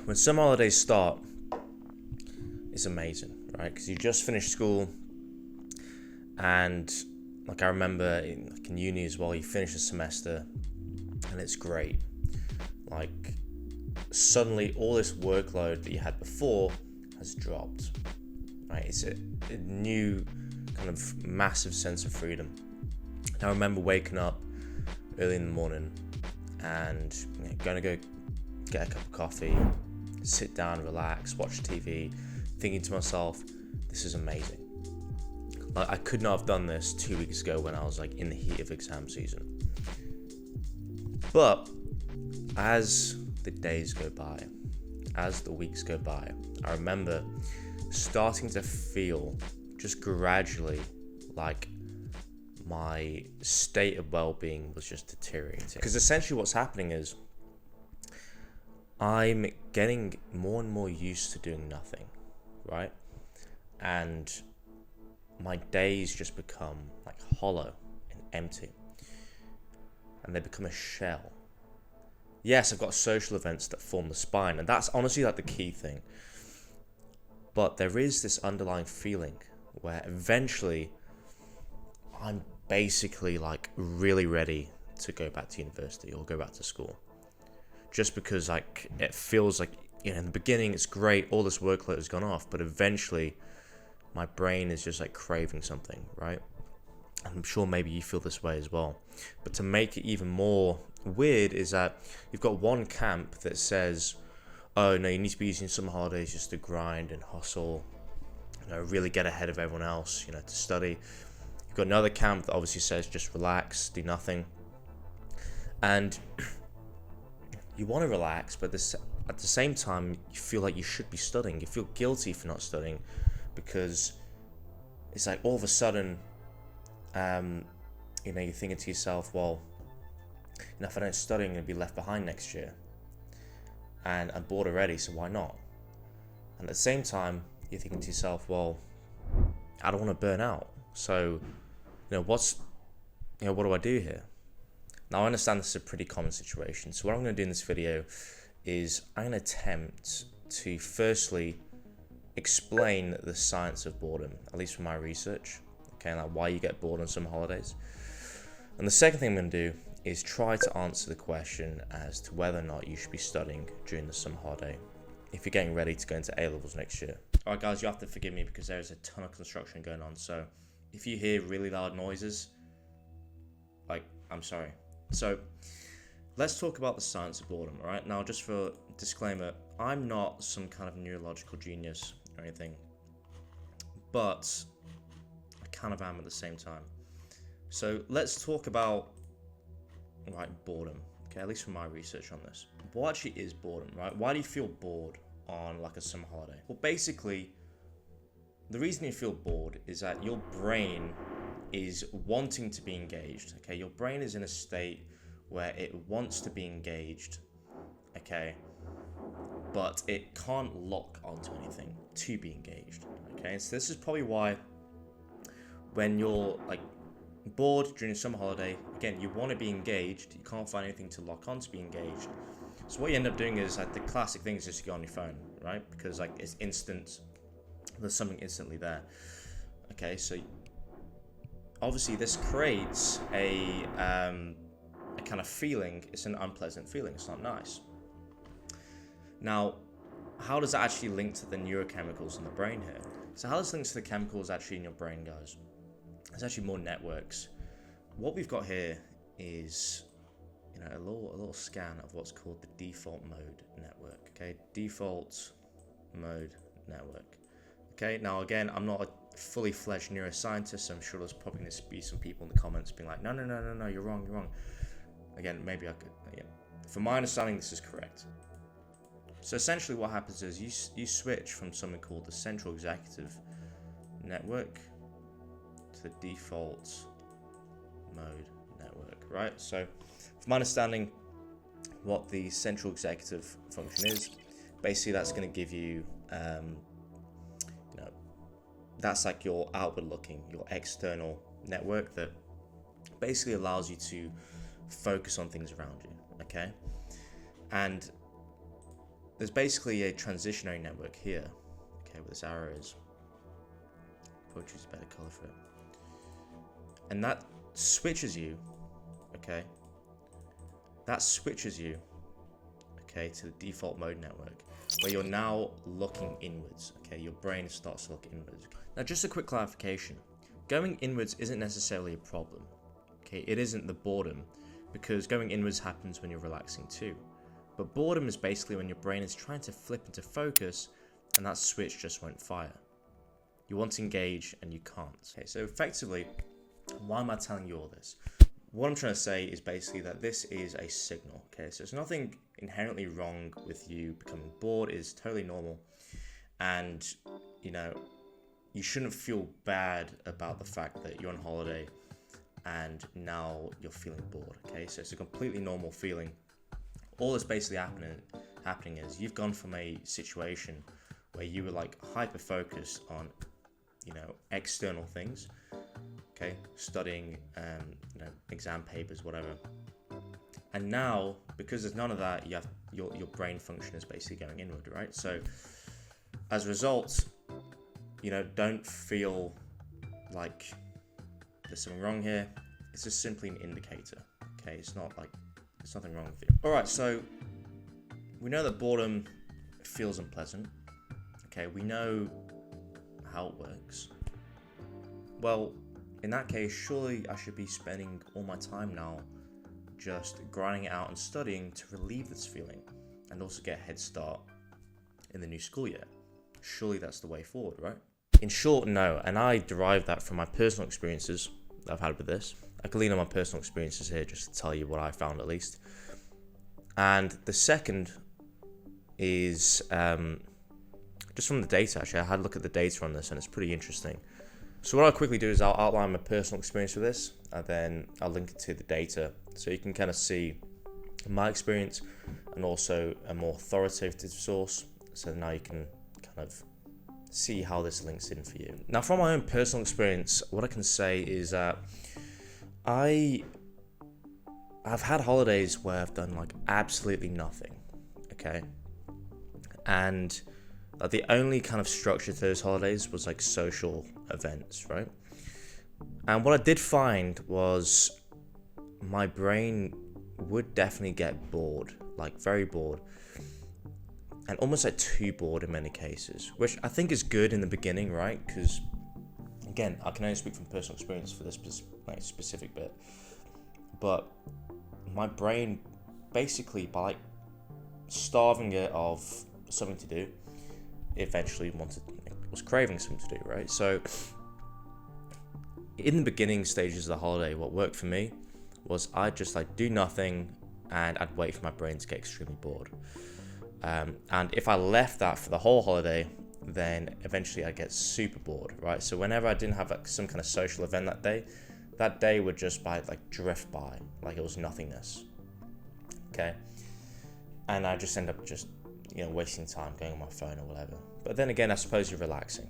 when summer holidays start, it's amazing, right? Because you just finished school, and like I remember in uni as well, you finish a semester, and it's great. Like suddenly, all this workload that you had before has dropped, right? It's a new kind of massive sense of freedom. I remember waking up early in the morning and going to go get a cup of coffee, sit down, relax, watch TV, thinking to myself, this is amazing. Like, I could not have done this 2 weeks ago when I was like in the heat of exam season. But as the days go by, as the weeks go by, I remember starting to feel just gradually like my state of well-being was just deteriorating. Because essentially what's happening is I'm getting more and more used to doing nothing, right? And my days just become like hollow and empty. And they become a shell. Yes, I've got social events that form the spine, and that's honestly like the key thing. But there is this underlying feeling where eventually I'm basically like really ready to go back to university or go back to school. Just because like it feels like, in the beginning it's great, all this workload has gone off, but eventually my brain is just like craving something, right? I'm sure maybe you feel this way as well. But to make it even more weird is that you've got one camp that says, oh no, you need to be using summer holidays just to grind and hustle, really get ahead of everyone else, to study. You've got another camp that obviously says just relax, do nothing. And you want to relax, but at the same time, you feel like you should be studying. You feel guilty for not studying because it's like all of a sudden, you're thinking to yourself, well, if I don't study, I'm going to be left behind next year. And I'm bored already, so why not? And at the same time, you're thinking to yourself, well, I don't want to burn out. So, what do I do here? Now, I understand this is a pretty common situation. So what I'm going to do in this video is I'm going to attempt to firstly explain the science of boredom, at least from my research, okay, like why you get bored on some holidays. And the second thing I'm going to do is try to answer the question as to whether or not you should be studying during the summer holiday if you're getting ready to go into A-levels next year. Alright guys, you have to forgive me because there's a ton of construction going on, so if you hear really loud noises, I'm sorry. So, let's talk about the science of boredom, alright? Now, just for disclaimer, I'm not some kind of neurological genius or anything, but I kind of am at the same time. So, let's talk about, boredom, okay, at least from my research on this. What actually is boredom, right? Why do you feel bored on like a summer holiday? Well, basically, the reason you feel bored is that your brain is wanting to be engaged, okay? Your brain is in a state where it wants to be engaged, okay? But it can't lock onto anything to be engaged, okay? So this is probably why when you're bored during a summer holiday, again, you want to be engaged, you can't find anything to lock on to be engaged. So what you end up doing is the classic thing is just to go on your phone, right? Because it's instant, there's something instantly there. Okay, so obviously this creates a kind of feeling. It's an unpleasant feeling, it's not nice. Now, how does that actually link to the neurochemicals in the brain here? So how this links to the chemicals actually in your brain, guys? There's actually more networks. What we've got here is a little scan of what's called the default mode network. Okay, default mode network. Okay, now again, I'm not a fully fledged neuroscientist, so I'm sure there's probably going to be some people in the comments being like, no, you're wrong. Again, maybe I could. Again, from my understanding, this is correct. So essentially, what happens is you switch from something called the central executive network to the default mode network, right? So, from my understanding, what the central executive function is, basically that's going to give you, that's like your outward looking, your external network that basically allows you to focus on things around you, okay? And there's basically a transitionary network here, okay, where this arrow is. Probably choose a better color for it. And that switches you, okay? That switches you, okay, to the default mode network, where you're now looking inwards, okay? Your brain starts to look inwards. Now, just a quick clarification. Going inwards isn't necessarily a problem, okay? It isn't the boredom, because going inwards happens when you're relaxing too. But boredom is basically when your brain is trying to flip into focus and that switch just won't fire. You want to engage and you can't. Okay, so effectively, why am I telling you all this? What I'm trying to say is basically that this is a signal, okay? So there's nothing inherently wrong with you becoming bored. It is totally normal. And, you know, you shouldn't feel bad about the fact that you're on holiday and now you're feeling bored, okay? So it's a completely normal feeling. All that's basically happening is you've gone from a situation where you were like hyper focused on, you know, external things, okay, studying, you know, exam papers, whatever. And now, because there's none of that, you have your brain function is basically going inward, right? So as a result, you know, don't feel like there's something wrong here. It's just simply an indicator, okay? It's not like there's nothing wrong with you. All right, so we know that boredom feels unpleasant. Okay, we know how it works. Well, in that case, surely I should be spending all my time now just grinding it out and studying to relieve this feeling and also get a head start in the new school year. Surely that's the way forward, right? In short, no, and I derived that from my personal experiences that I've had with this. I can lean on my personal experiences here just to tell you what I found at least. And the second is just from the data, actually. I had a look at the data on this and it's pretty interesting. So what I'll quickly do is I'll outline my personal experience with this and then I'll link it to the data so you can kind of see my experience and also a more authoritative source. So now you can kind of see how this links in for you. Now, from my own personal experience, what I can say is that I've had holidays where I've done like absolutely nothing, okay? And the only kind of structure to those holidays was like social events, right? And what I did find was my brain would definitely get bored, like very bored, and almost like too bored in many cases, which I think is good in the beginning, right? Because again, I can only speak from personal experience for this like specific bit, but my brain basically, by like starving it of something to do, eventually was craving something to do, right? So in the beginning stages of the holiday, what worked for me was I'd just like do nothing and I'd wait for my brain to get extremely bored. And if I left that for the whole holiday, then eventually I'd get super bored, right? So whenever I didn't have like some kind of social event that day would just like drift by, like it was nothingness, okay? And I just end up just, you know, wasting time going on my phone or whatever. But then again, I suppose you're relaxing.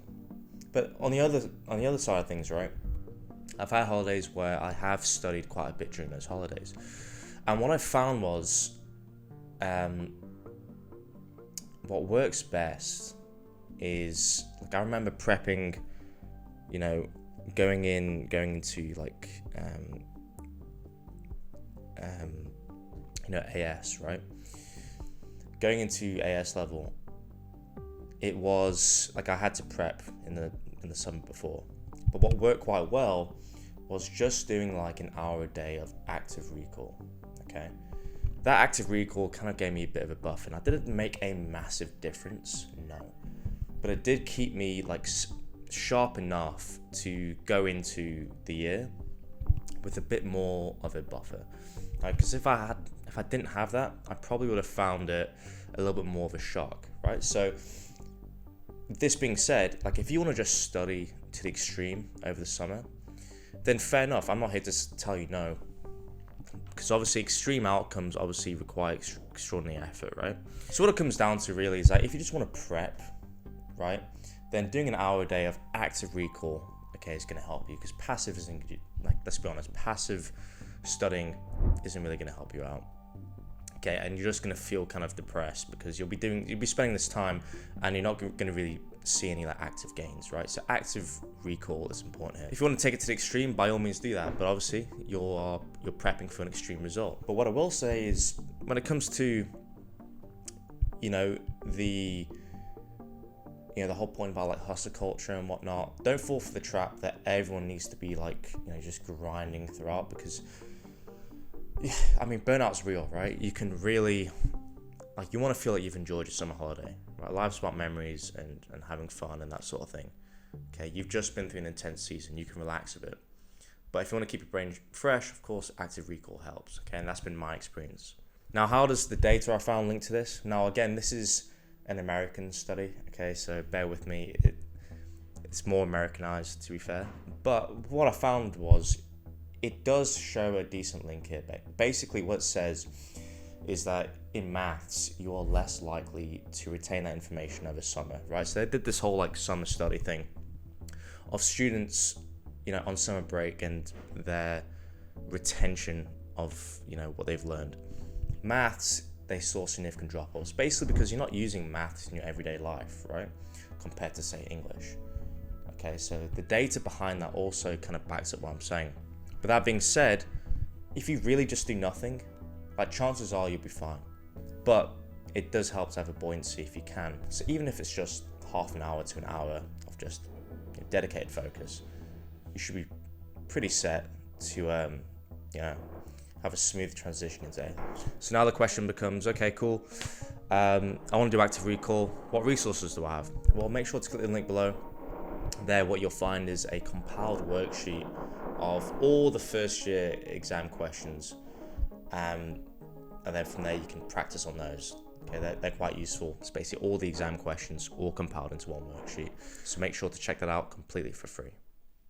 But on the other side of things, right? I've had holidays where I have studied quite a bit during those holidays, and what I found was, what works best is like I remember prepping, you know, going into like you know, AS, right? Going into AS level, it was like I had to prep in the summer before. But what worked quite well was just doing like an hour a day of active recall, okay? That active recall kind of gave me a bit of a buff, and I didn't make a massive difference, no. But it did keep me like sharp enough to go into the year with a bit more of a buffer. Like, because if I didn't have that, I probably would have found it a little bit more of a shock, right? So this being said, like if you want to just study to the extreme over the summer, then fair enough. I'm not here to tell you no, because obviously extreme outcomes obviously require extraordinary effort, right? So what it comes down to really is that if you just want to prep, right, then doing an hour a day of active recall, okay, is going to help you, because passive isn't, like, let's be honest, passive studying isn't really going to help you out. Okay, and you're just going to feel kind of depressed because you'll be spending this time and you're not going to really see any like active gains, right? So active recall is important here. If you want to take it to the extreme, by all means do that, but obviously you're prepping for an extreme result. But what I will say is, when it comes to the whole point about like hustle culture and whatnot, don't fall for the trap that everyone needs to be like just grinding throughout, because I mean, burnout's real, right? You can really, you want to feel like you've enjoyed your summer holiday, right? Life's about memories and having fun and that sort of thing. Okay, you've just been through an intense season, you can relax a bit. But if you want to keep your brain fresh, of course, active recall helps, okay? And that's been my experience. Now, how does the data I found link to this? Now, again, this is an American study, okay? So bear with me, it's more Americanized, to be fair. But what I found was, it does show a decent link here. Basically, what it says is that in maths, you are less likely to retain that information over summer, right? So they did this whole like summer study thing of students, on summer break and their retention of, what they've learned. Maths, they saw significant drop-offs, basically because you're not using maths in your everyday life, right? Compared to, say, English. Okay, so the data behind that also kind of backs up what I'm saying. But that being said, if you really just do nothing, chances are you'll be fine. But it does help to have a buoyancy if you can. So even if it's just half an hour to an hour of just dedicated focus, you should be pretty set to, have a smooth transition today. So now the question becomes, okay, cool. I want to do active recall. What resources do I have? Well, make sure to click the link below. There, what you'll find is a compiled worksheet of all the first year exam questions, and then from there you can practice on those. Okay, they're quite useful. It's basically all the exam questions all compiled into one worksheet. So make sure to check that out completely for free.